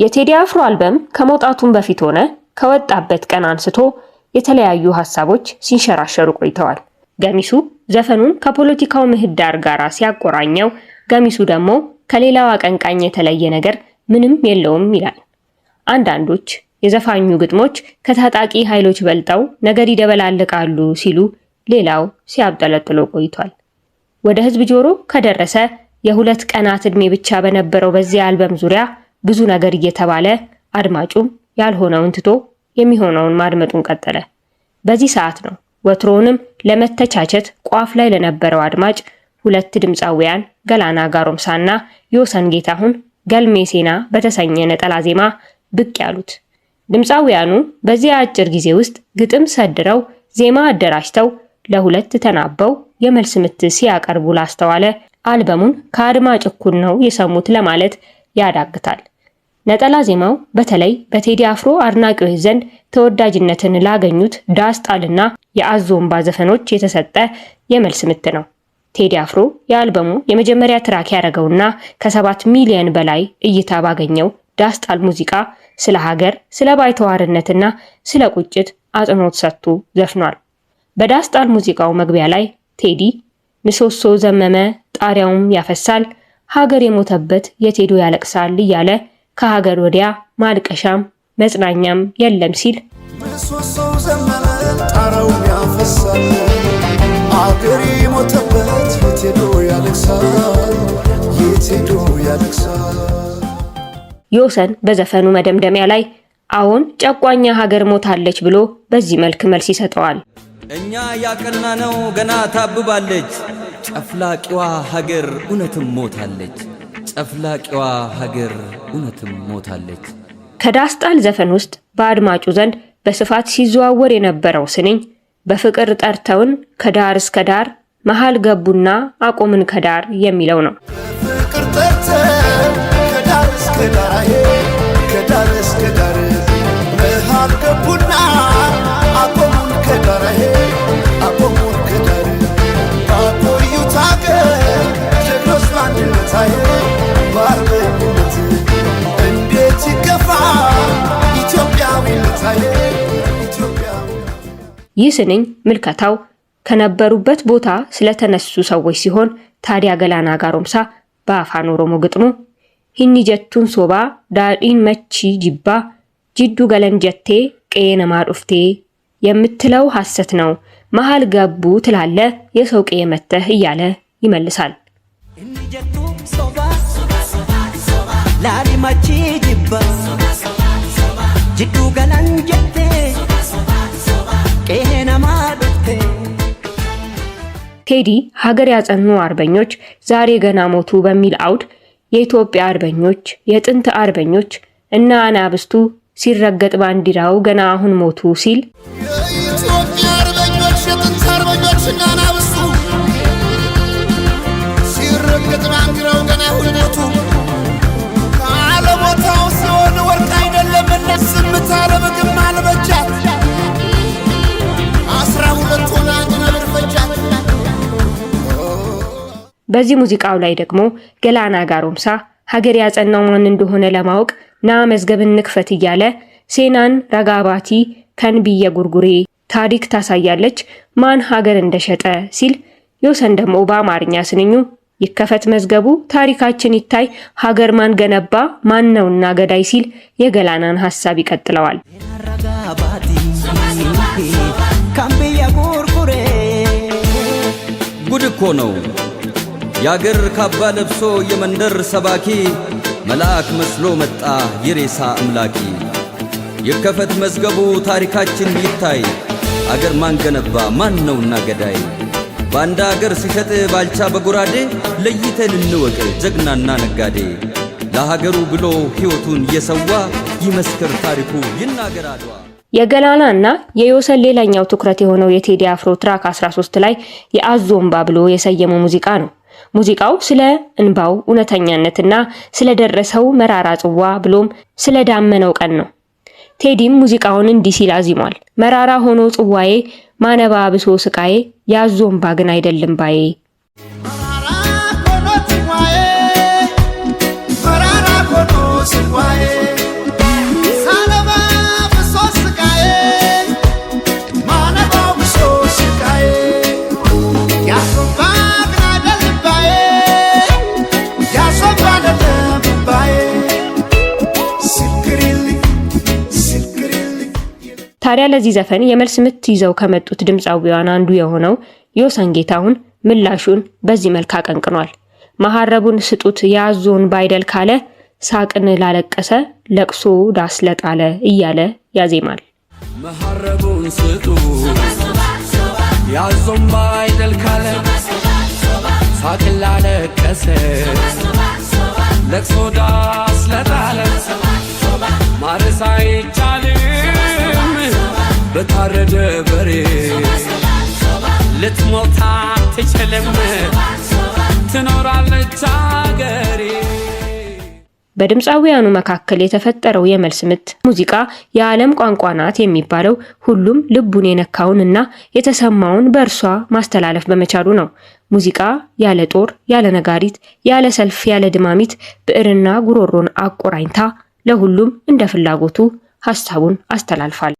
የቴዲ አፍሮ አልበም ከመውጣቱም በፊት ሆነ ከወጣበት ቀን አንስቶ የተለያዩ ሐሳቦች ሲንሸራሸሩ ቆይተዋል። ገሚሱ ዘፈኑን ከፖለቲካው ምህዳር ጋር ሲያቆራኘው፣ ገሚሱ ደግሞ ከሌላው አቀንቃኝ የተለየ ነገር ምንም የለውም ይላል። አንዳንዶች የዘፋኙ ግጥሞች ከታጣቂ ኃይሎች በልጠው ነገር ይደበላልቃሉ ሲሉ፣ ሌላው ሲያብጠለጥሎ ቆይቷል። ወደ ህዝብ ጆሮ ከደረሰ የሁለት ቀናት ዕድሜ ብቻ በነበረው በዚህ አልበም ዙሪያ ብዙ ነገር እየተባለ አድማጩም ያልሆነውን ትቶ የሚሆነውን ማድመጡን ቀጠለ። በዚህ ሰዓት ነው ወትሮውንም ለመተቻቸት ቋፍ ላይ ለነበረው አድማጭ ሁለት ድምፃውያን ገላና ጋሮምሳና ዮሰን ጌታሁን ገልሜ ሴና በተሰኘ ነጠላ ዜማ ብቅ ያሉት። ድምፃውያኑ በዚህ አጭር ጊዜ ውስጥ ግጥም ሰድረው ዜማ አደራጅተው ለሁለት ተናበው የመልስ ምት ሲያቀርቡ ላስተዋለ አልበሙን ከአድማጭ እኩል ነው የሰሙት ለማለት ያዳግታል። ነጠላ ዜማው በተለይ በቴዲ አፍሮ አድናቂዎች ዘንድ ተወዳጅነትን ላገኙት ዳስጣልና የአዞምባ ዘፈኖች የተሰጠ የመልስ ምት ነው። ቴዲ አፍሮ የአልበሙ የመጀመሪያ ትራክ ያደረገውና ከ7 ሚሊዮን በላይ እይታ ባገኘው ዳስጣል ሙዚቃ ስለ ሀገር፣ ስለ ባይተዋርነትና ስለ ቁጭት አጽንኦት ሰጥቶ ዘፍኗል። በዳስጣል ሙዚቃው መግቢያ ላይ ቴዲ ምሰሶ ዘመመ ጣሪያውም ያፈሳል፣ ሀገር የሞተበት የቴዶ ያለቅሳል እያለ ከሀገር ወዲያ ማልቀሻም መጽናኛም የለም ሲል ምሰሶ ዘመመ ጣሪያውም ያፈሳል፣ ሀገር የሞተበት የቴዶ ያለቅሳል፣ የቴዶ ያለቅሳል። ዮሰን በዘፈኑ መደምደሚያ ላይ አሁን ጨቋኛ ሀገር ሞታለች ብሎ በዚህ መልክ መልስ ይሰጠዋል። እኛ ያቀናነው ገና ታብባለች፣ ጨፍላቂዋ ሀገር እውነትም ሞታለች፣ ጨፍላቂዋ ሀገር እውነትም ሞታለች። ከዳስጣል ዘፈን ውስጥ በአድማጩ ዘንድ በስፋት ሲዘዋወር የነበረው ስንኝ በፍቅር ጠርተውን ከዳር እስከ ዳር መሃል ገቡና አቆምን ከዳር የሚለው ነው። በፍቅር ጠርተን ከዳር እስከ ዳር ከዳር እስከ ዳር መሃል ገቡና አቆሙን ከዳር አቆሙን ከዳር ባቆዩት ሀገር ጀግኖች በአንድነት በአርበኝነት እንዴት ይገፋ ኢትዮጵያዊነት ይህ ስንኝ ምልከታው ከነበሩበት ቦታ ስለተነሱ ሰዎች ሲሆን ታዲያ ገላና ጋሮምሳ በአፋን ኦሮሞ ግጥሙ ሂኒ ጀቱን ሶባ ዳዲን መቺ ጅባ ጅዱ ገለንጀቴ ቀየነማ ዱፍቴ የምትለው ሐሰት ነው፣ መሃል ገቡ ትላለ የሰው ቀየ መተህ እያለ ይመልሳል። ሂኒ ጀቱን ሶባ ላሊ መቺ ጅባ ጅዱ ገለንጀቴ ቀየነማ ዱፍቴ። ቴዲ ሀገር ያጸኑ አርበኞች ዛሬ ገና ሞቱ በሚል አውድ የኢትዮጵያ አርበኞች፣ የጥንት አርበኞች እና አናብስቱ ሲረገጥ ባንዲራው ገና አሁን ሞቱ ሲል የኢትዮጵያ አርበኞች፣ የጥንት አርበኞች እና አናብስቱ ሲረገጥ ባንዲራው ገና አሁን ሞቱ። ካለቦታው ሲሆን ወርቅ አይደለም ዝምታ ለምግብ አልበጃት 12 ሆና ነብር ፈጃት። በዚህ ሙዚቃው ላይ ደግሞ ገላና ጋሮምሳ ሀገር ያጸናው ማን እንደሆነ ለማወቅ ና መዝገብን ንክፈት እያለ ሴናን ረጋባቲ ከንብየ ጉርጉሬ ታሪክ ታሳያለች ማን ሀገር እንደሸጠ ሲል፣ ዮሰን ደግሞ በአማርኛ ስንኙ ይከፈት መዝገቡ ታሪካችን ይታይ ሀገር ማን ገነባ ማን ነውና ገዳይ ሲል የገላናን ሐሳብ ይቀጥለዋል። ጉድ እኮ ነው ያገር ካባ ለብሶ የመንደር ሰባኪ መልአክ መስሎ መጣ የሬሳ አምላኪ። ይከፈት መዝገቡ ታሪካችን ይታይ አገር ማን ገነባ ማን ነውና ገዳይ። ባንዳ አገር ሲሸጥ ባልቻ በጉራዴ ለይተን እንወቅ ጀግናና ነጋዴ። ለሀገሩ ብሎ ሕይወቱን የሰዋ ይመስክር ታሪኩ ይናገር አድዋ። የገላናና የዮሰን ሌላኛው ትኩረት የሆነው የቴዲ አፍሮ ትራክ 13 ላይ የአዞምባ ብሎ የሰየመው ሙዚቃ ነው። ሙዚቃው ስለ እንባው እውነተኛነትና ስለደረሰው መራራ ጽዋ ብሎም ስለዳመነው ቀን ነው። ቴዲም ሙዚቃውን እንዲህ ሲል አዚሟል። መራራ ሆኖ ጽዋዬ ማነባ ብሶ ስቃዬ ያዞምባ ግን አይደለም ባዬ። መራራ ሆኖ ጽዋዬ ታዲያ ለዚህ ዘፈን የመልስ ምት ይዘው ከመጡት ድምጻዊያን አንዱ የሆነው ዮሰን ጌታሁን ምላሹን በዚህ መልክ አቀንቅኗል። መሐረቡን ስጡት ያዞን ባይደል ካለ ሳቅን ላለቀሰ ለቅሶ ዳስ ለጣለ እያለ ያዜማል። መሐረቡን ስጡ ያዞን ባይደል ካለ ሳቅን ላለቀሰ ለቅሶ ዳስ ለጣለ ማረስ አይቻልም በታረደ በሬ ልትሞት አትችልም ትኖራለች አገሬ። በድምጻዊያኑ መካከል የተፈጠረው የመልስ ምት ሙዚቃ የዓለም ቋንቋ ናት የሚባለው ሁሉም ልቡን የነካውንና የተሰማውን በእርሷ ማስተላለፍ በመቻሉ ነው። ሙዚቃ ያለ ጦር፣ ያለ ነጋሪት፣ ያለ ሰልፍ፣ ያለ ድማሚት ብዕርና ጉሮሮን አቆራኝታ ለሁሉም እንደ ፍላጎቱ ሐሳቡን አስተላልፋል።